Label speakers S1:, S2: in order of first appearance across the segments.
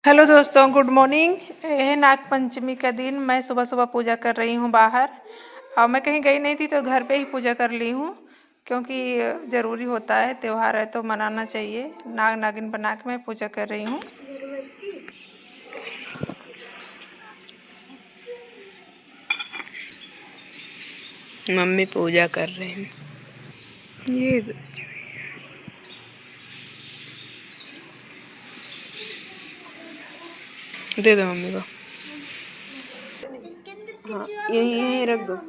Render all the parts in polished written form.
S1: Hello दोस्तों, good morning. यह नाग पंचमी का दिन मैं सुबह सुबह पूजा कर रही हूँ बाहर। और मैं कहीं गई नहीं थी तो घर पे ही पूजा कर ली हूँ, क्योंकि ज़रूरी होता है, त्यौहार है तो मनाना चाहिए। नाग नागिन बना के मैं पूजा कर रही हूँ।
S2: मम्मी पूजा कर रहे हैं। ये दे दो मम्मी को। हाँ, यही यहीं रख दो।
S1: चलो,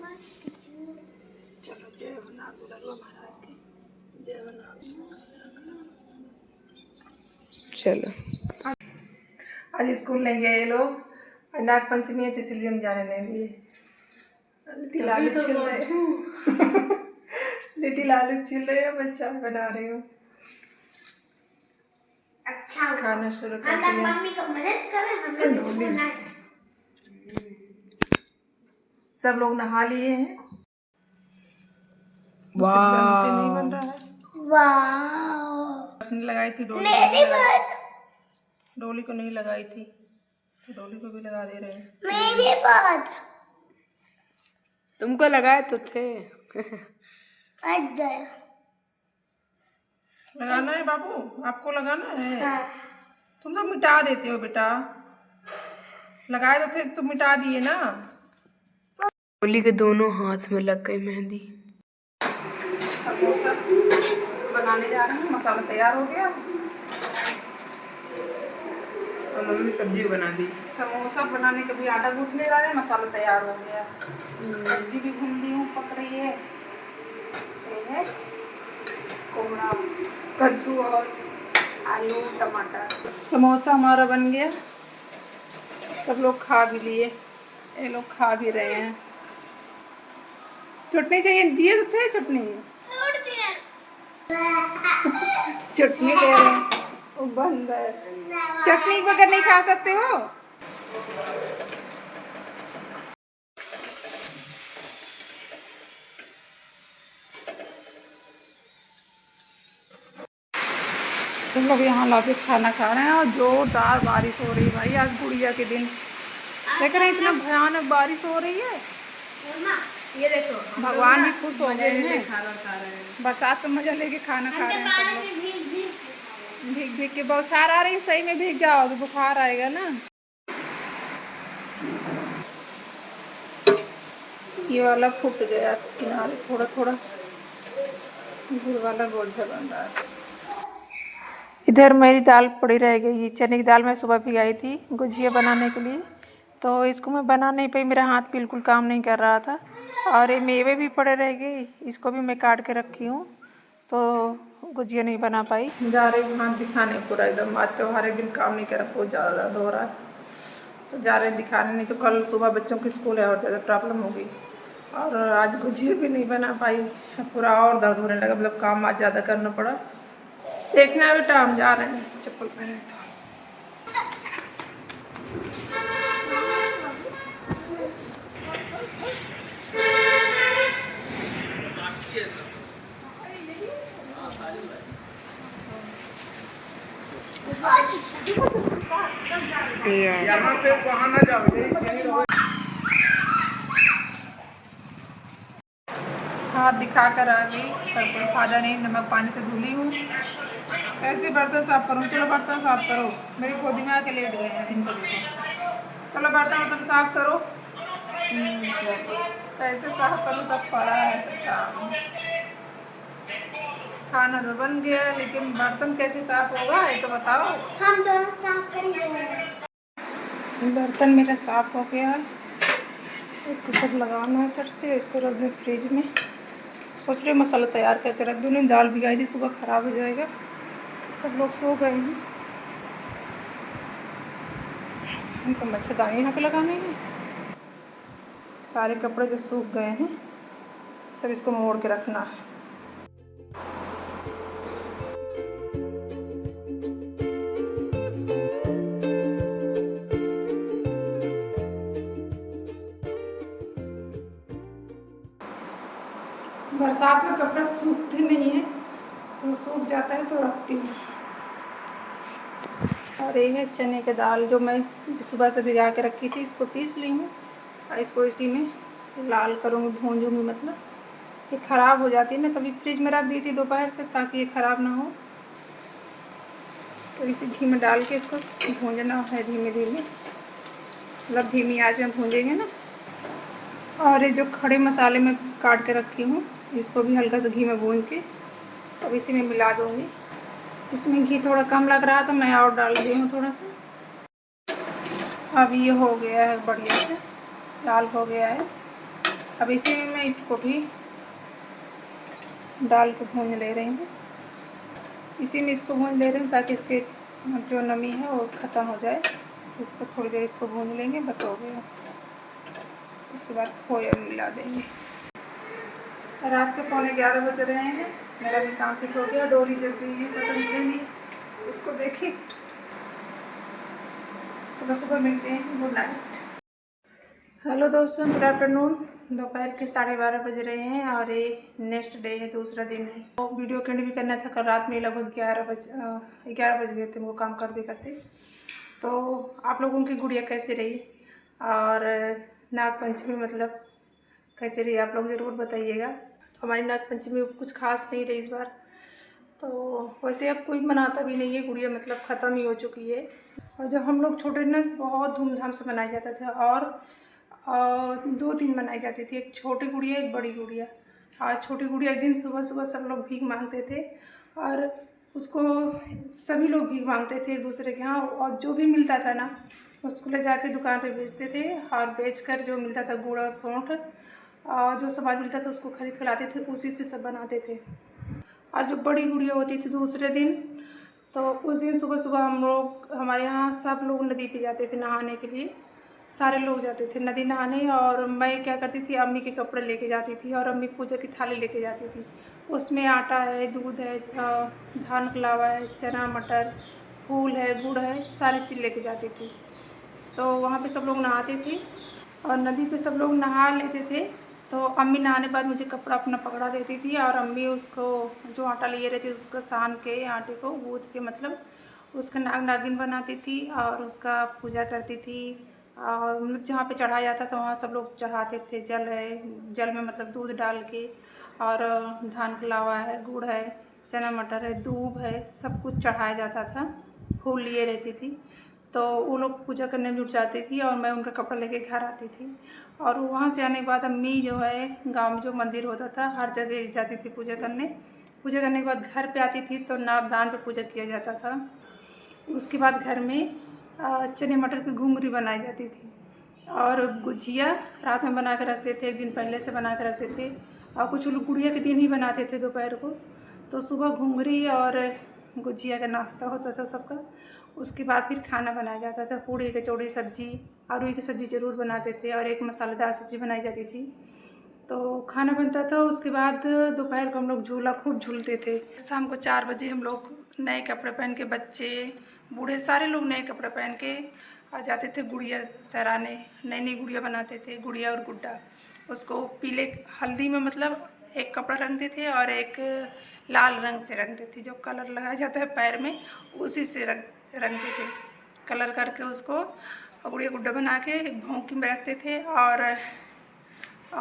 S1: जय हो नाग दुलारुआ महाराज की, जय हो नाग।
S2: चलो,
S1: आज स्कूल नहीं गए ये लोग, नाग पंचमी है तो इसलिए हम जाने नहीं दिए। लिटिल आलू छिल रहे लिटिल आलू छिल रहे हैं, मैं चाय बना रही हूँ। अच्छा, खाना शुरू कर दिया। मम्मी को मदद करें, हम लोग स्कूल ना जाए। सब लोग नहा लिए हैं। वाह, नहीं बन रहा है। वाह, लगाई थी डोली को नहीं लगाई थी, तो डोली को भी लगा दे रहे हैं। मेरी बात
S2: तुमको लगाए तो थे।
S1: लगाना है बाबू, आपको लगाना है। हाँ। तुम तो मिटा देते हो बेटा, लगाए तो थे तो मिटा दिए ना।
S2: होली के दोनों हाथ में लग गई मेहंदी।
S1: समोसा बनाने जा रहे हैं, मसाला तैयार हो गया
S2: और मम्मी सब्जी बना दी।
S1: समोसा बनाने के भी आटा गूंथने जा रहे हैं, मसाला तैयार हो गया। सब्जी भी भून दी हूँ, पक रही है। ये है कोहड़ा, कद्दू और आलू टमाटर। समोसा हमारा बन गया, सब लोग खा भी लिए, ये लोग खा भी रहे हैं। चटनी चाहिए, दिए तो थे चटनी। चटनी ले रहे हैं, वो बंद है। चटनी बगैर नहीं खा सकते हो। सब लोग यहाँ लाके खाना खा रहे हैं और जोरदार बारिश हो रही है भाई। आज गुड़िया के दिन देख रहे हैं, इतना भयानक बारिश हो रही है।
S2: ये देखो,
S1: भगवान भी खुश हो गए हैं, बरसात का मजा लेके खाना खा रहे हैं सब लोग। भीग भीग के बौछार आ रही है, सही में भीग जाओ तो बुखार आएगा ना। ये वाला फूट गया किनारे, थोड़ा थोड़ा गुड़ वाला गोझा बन रहा है। इधर मेरी दाल पड़ी रह गई, चने की दाल मैं सुबह भिगाई थी गुजिया बनाने के लिए, तो इसको मैं बना नहीं पाई, मेरा हाथ बिल्कुल काम नहीं कर रहा था। और ये मेवे भी पड़े रह गए, इसको भी मैं काट के रखी हूँ, तो गुजिया नहीं बना पाई। जा रही हूँ हाथ दिखाने पूरा एकदम, आज तो हर एक दिन काम नहीं कर रहा, बहुत ज़्यादा दर्द हो रहा है, तो जा रहे हैं दिखाने, नहीं तो कल सुबह बच्चों की स्कूल है और ज़्यादा प्रॉब्लम होगी। और आज गुजिया भी नहीं बना पाई, पूरा और दर्द होने लगा, मतलब काम आज ज़्यादा करना पड़ा। देखना है बेटा, हम जा रहे हैं, चप्पल पहने तो।
S2: यहाँ से वहाँ ना जाओ।
S1: हाथ दिखा कर आ गई, पर कोई फायदा नहीं, नमक पानी से धुली हूँ। कैसे बर्तन साफ करूँ? चलो बर्तन साफ करो, मेरी गोदी में आके लेट गए हैं, इनको देखो। चलो बर्तन साफ करो। कैसे साफ करूँ, सब पड़ा है सब काम। खाना तो बन गया, लेकिन बर्तन कैसे साफ होगा ये तो बताओ। हम दोनों साफ करेंगे। बर्तन मेरा साफ हो गया, इसको सब लगाना है सर से, इसको रख दें फ्रिज में। सोच रहे मसाला तैयार करके रख दूँ, नहीं दाल भिगाई थी, सुबह ख़राब हो जाएगा। सब लोग सो गए हैं, उनको मच्छरदानी यहाँ पे लगाने हैं। सारे कपड़े जो सूख गए हैं सब इसको मोड़ के रखना है। बरसात में कपड़े सूखते नहीं हैं, तो सूख जाता है तो रखती हूँ। और ये है चने की दाल जो मैं सुबह से भिगा के रखी थी, इसको पीस ली हूँ और इसको इसी में लाल करूँगी, भूंजूँगी। मतलब ये ख़राब हो जाती है ना, तभी फ्रिज में रख दी थी दोपहर से ताकि ये ख़राब ना हो। तो इसी घी में डाल के इसको भूंजना है धीमे धीमे, मतलब धीमी आंच में भूंजेंगे ना। और ये जो खड़े मसाले में काट के रखी हूँ इसको भी हल्का सा घी में भून के अब इसी में मिला दूँगी। इसमें घी थोड़ा कम लग रहा था, मैं और डाल दी हूँ थोड़ा सा। अब ये हो गया है, बढ़िया से लाल हो गया है। अब इसी में मैं इसको भी डाल के भून ले रही हूँ। इसी में इसको भून ले रही हूँ ताकि इसके जो नमी है वो ख़त्म हो जाए। तो इसको थोड़ी देर इसको भून लेंगे, बस हो गया। उसके बाद खोया मिला देंगे। रात के 11:15 बज रहे हैं, मेरा भी काम फिट हो गया। डोरी जल रही है, पता नहीं उसको देखिए। सुबह सुबह मिलते हैं, गुड नाइट। हेलो दोस्तों, गुड आफ्टरनून। दोपहर के 12:30 बज रहे हैं और ये नेक्स्ट डे है, दूसरा दिन है। तो वीडियो के भी करना था, कल रात में लगभग 11 बज गए थे वो काम करते करते। तो आप लोगों की गुड़िया कैसे रही और नागपंचमी मतलब कैसे रही, आप लोग ज़रूर बताइएगा। हमारी नागपंचमी कुछ खास नहीं रही इस बार, तो वैसे अब कोई मनाता भी नहीं है, गुड़िया मतलब ख़त्म ही हो चुकी है। और जब हम लोग छोटे ना बहुत धूमधाम से मनाया जाता था और 2 दिन मनाई जाती थी, एक छोटी गुड़िया एक बड़ी गुड़िया। और छोटी गुड़िया एक दिन सुबह सुबह सब लोग भीख मांगते थे और उसको सभी लोग भीख मांगते थे एक दूसरे के यहाँ, और जो भी मिलता था ना उसको ले जाके दुकान पे बेचते थे। और बेचकर जो मिलता था गुड़ और सौंठ और जो सामान मिलता था उसको खरीद कर लाते थे, उसी से सब बनाते थे। और जो बड़ी गुड़िया होती थी दूसरे दिन, तो उस दिन सुबह सुबह हम लोग हमारे यहाँ सब लोग नदी पे जाते थे नहाने के लिए। सारे लोग जाते थे नदी नहाने, और मैं क्या करती थी, अम्मी के कपड़े लेके जाती थी और अम्मी पूजा की थाली लेके जाती थी। उसमें आटा है, दूध है, धान का लावा है, चना मटर, फूल है, गुड़ है, सारी चीज़ लेके जाती थी। तो वहाँ पे सब लोग नहाते थे और नदी पे सब लोग नहा लेते थे। तो अम्मी नहाने के बाद मुझे कपड़ा अपना पकड़ा देती थी और अम्मी उसको जो आटा लिए रहती थी उसको सान के आटे को गूँथ के मतलब उसका नाग नागिन बनाती थी और उसका पूजा करती थी। और मतलब जहाँ पे चढ़ाया जाता था वहाँ सब लोग चढ़ाते थे। जल है, जल में मतलब दूध डाल के, और धान का लावा है, गुड़ है, चना मटर है, दूब है, सब कुछ चढ़ाया जाता था। फूल लिए रहती थी, तो वो लोग पूजा करने में जुट जाती थी और मैं उनका कपड़ा लेके घर आती थी। और वहाँ से आने के बाद अम्मी जो है गांव में जो मंदिर होता था हर जगह जाती थी पूजा करने। पूजा करने के बाद घर पे आती थी तो नापदान पे पूजा किया जाता था। उसके बाद घर में चने मटर की घुंघरी बनाई जाती थी और गुजिया रात में बना कर रखते थे, एक दिन पहले से बना कर रखते थे। और कुछ लोग गुड़िया के दिन ही बनाते थे दोपहर को। तो सुबह घुंघरी और गुजिया का नाश्ता होता था सबका। उसके बाद फिर खाना बनाया जाता था, पूड़ी कचौड़ी सब्जी, आलू की सब्ज़ी ज़रूर बनाते थे और एक मसालेदार सब्ज़ी बनाई जाती थी। तो खाना बनता था। उसके बाद दोपहर को हम लोग झूला खूब झूलते थे। शाम को 4 बजे हम लोग नए कपड़े पहन के, बच्चे बूढ़े सारे लोग नए कपड़े पहन के आ जाते थे गुड़िया सराने। नई नई गुड़िया बनाते थे, गुड़िया और गुड्डा। उसको पीले हल्दी में मतलब एक कपड़ा रंगते थे और एक लाल रंग से रंगते थे, जो कलर लगाया जाता है पैर में उसी से रंगते थे। कलर करके उसको गुड़िया गुड्डा बना के भौंकी में रखते थे और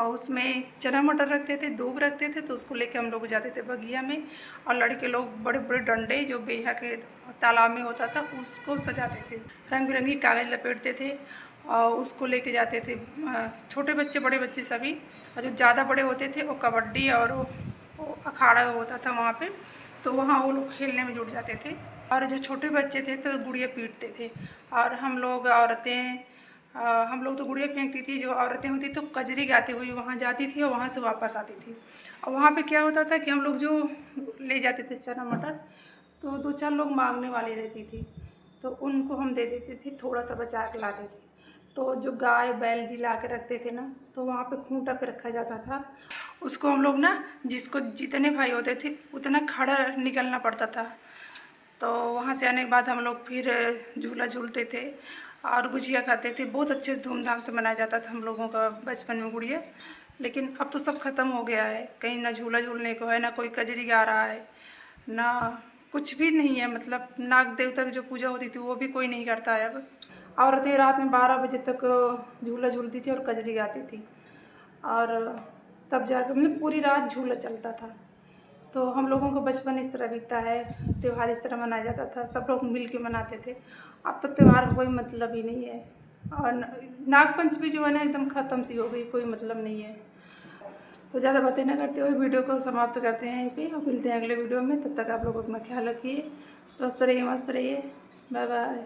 S1: उसमें चना मटर रखते थे, दूब रखते थे। तो उसको लेके हम लोग जाते थे बगिया में, और लड़के लोग बड़े बड़े डंडे जो बेहा के तालाब में होता था उसको सजाते थे, रंग बिरंगी कागज़ लपेटते थे और उसको लेके जाते थे छोटे बच्चे बड़े बच्चे सभी। और जो ज़्यादा बड़े होते थे वो कबड्डी और वो अखाड़ा होता था वहाँ पे, तो वहाँ वो लोग खेलने में जुट जाते थे। और जो छोटे बच्चे थे तो गुड़िया पीटते थे। और हम लोग औरतें हम लोग तो गुड़िया फेंकती थी, जो औरतें होती तो कजरी गाती हुई वहाँ जाती थी और वहाँ से वापस आती थी। और वहाँ पे क्या होता था कि हम लोग जो ले जाते थे चना मटर, तो 2-4 लोग मांगने वाली रहती थी, तो उनको हम दे देते थे, थोड़ा सा बचा के लाते थे। तो जो गाय बैल जी ला के रखते थे ना, तो वहाँ पे खूंटा पे रखा जाता था। उसको हम लोग ना, जिसको जितने भाई होते थे उतना खड़ा निकलना पड़ता था। तो वहाँ से आने के बाद हम लोग फिर झूला झूलते थे और गुजिया खाते थे। बहुत अच्छे से धूमधाम से मनाया जाता था हम लोगों का बचपन में गुड़िया। लेकिन अब तो सब ख़त्म हो गया है, कहीं ना झूला झूलने को है, ना कोई कजरी गा रहा है, ना कुछ भी नहीं है, मतलब नाग देवता की जो पूजा होती थी वो भी कोई नहीं करता है अब। औरतें रात में 12 बजे तक झूला झूलती थी और कजरी गाती थी, और तब जाकर मतलब पूरी रात झूला चलता था। तो हम लोगों का बचपन इस तरह बीतता है, त्यौहार इस तरह मनाया जाता था, सब लोग मिल के मनाते थे। अब तो त्यौहार का कोई मतलब ही नहीं है, और नागपंचमी जो है ना एकदम ख़त्म सी हो गई, कोई मतलब नहीं है। तो ज़्यादा बातें ना करते हुए वीडियो को समाप्त करते हैं यहीं पे, और मिलते हैं अगले वीडियो में। तब तक आप लोग अपना ख्याल रखिए, स्वस्थ रहिए, मस्त रहिए, बाय बाय।